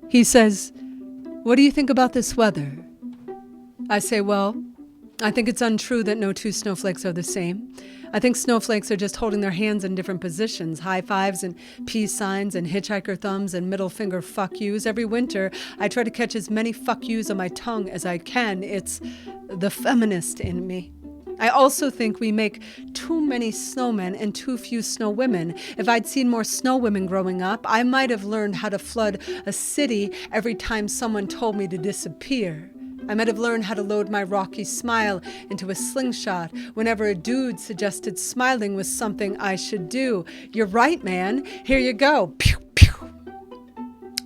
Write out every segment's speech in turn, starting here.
He says, "What do you think about this weather?" I say, "Well, I think it's untrue that no two snowflakes are the same. I think snowflakes are just holding their hands in different positions, high fives and peace signs and hitchhiker thumbs and middle finger fuck yous. Every winter, I try to catch as many fuck yous on my tongue as I can. It's the feminist in me. I also think we make too many snowmen and too few snow women. If I'd seen more snow women growing up, I might have learned how to flood a city every time someone told me to disappear. I might have learned how to load my rocky smile into a slingshot whenever a dude suggested smiling was something I should do. You're right, man. Here you go. Pew, pew.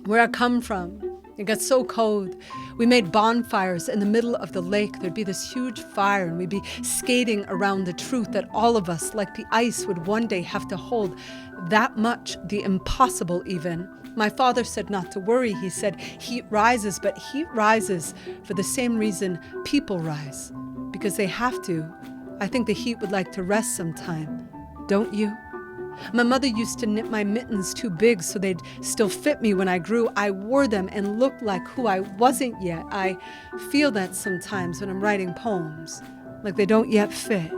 Where I come from, it got so cold. We made bonfires in the middle of the lake. There'd be this huge fire, and we'd be skating around the truth that all of us, like the ice, would one day have to hold. That much, the impossible even. My father said not to worry. He said heat rises, but heat rises for the same reason people rise, because they have to. I think the heat would like to rest sometime, don't you? My mother used to knit my mittens too big so they'd still fit me when I grew. I wore them and looked like who I wasn't yet. I feel that sometimes when I'm writing poems, like they don't yet fit.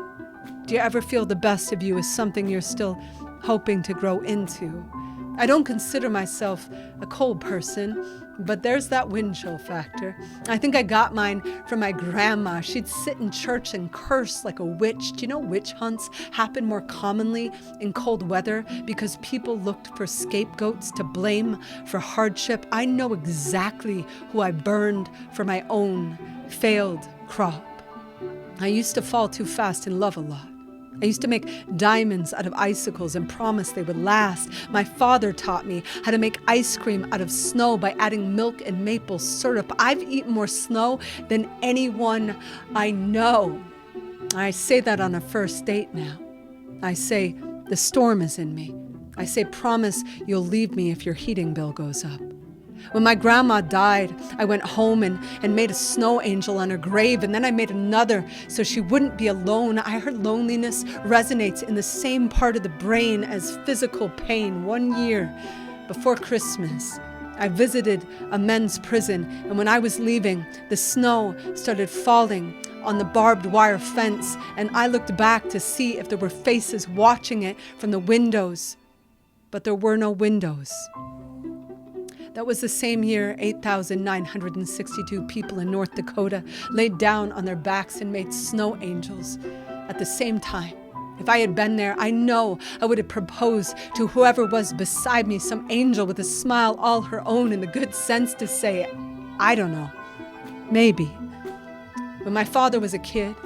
Do you ever feel the best of you is something you're still hoping to grow into? I don't consider myself a cold person, but there's that wind chill factor. I think I got mine from my grandma. She'd sit in church and curse like a witch. Do you know witch hunts happen more commonly in cold weather because people looked for scapegoats to blame for hardship? I know exactly who I burned for my own failed crop. I used to fall too fast in love a lot. I used to make diamonds out of icicles and promise they would last. My father taught me how to make ice cream out of snow by adding milk and maple syrup. I've eaten more snow than anyone I know. I say that on a first date now. I say, the storm is in me. I say, promise you'll leave me if your heating bill goes up. When my grandma died, I went home and made a snow angel on her grave, and then I made another so she wouldn't be alone. I heard loneliness resonates in the same part of the brain as physical pain. 1 year before Christmas, I visited a men's prison, and when I was leaving, the snow started falling on the barbed wire fence, and I looked back to see if there were faces watching it from the windows, but there were no windows. That was the same year 8,962 people in North Dakota laid down on their backs and made snow angels at the same time. If I had been there, I know I would have proposed to whoever was beside me, some angel with a smile all her own and the good sense to say, I don't know, maybe. When my father was a kid,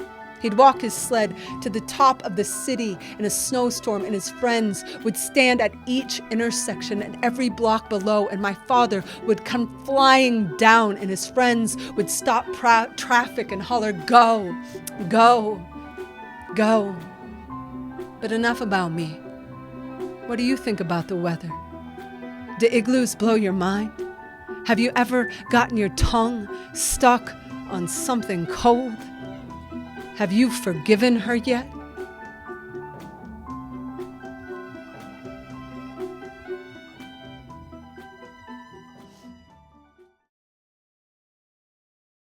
he'd walk his sled to the top of the city in a snowstorm, and his friends would stand at each intersection and every block below, and my father would come flying down, and his friends would stop traffic and holler, go, go, go. But enough about me. What do you think about the weather? Do igloos blow your mind? Have you ever gotten your tongue stuck on something cold? Have you forgiven her yet?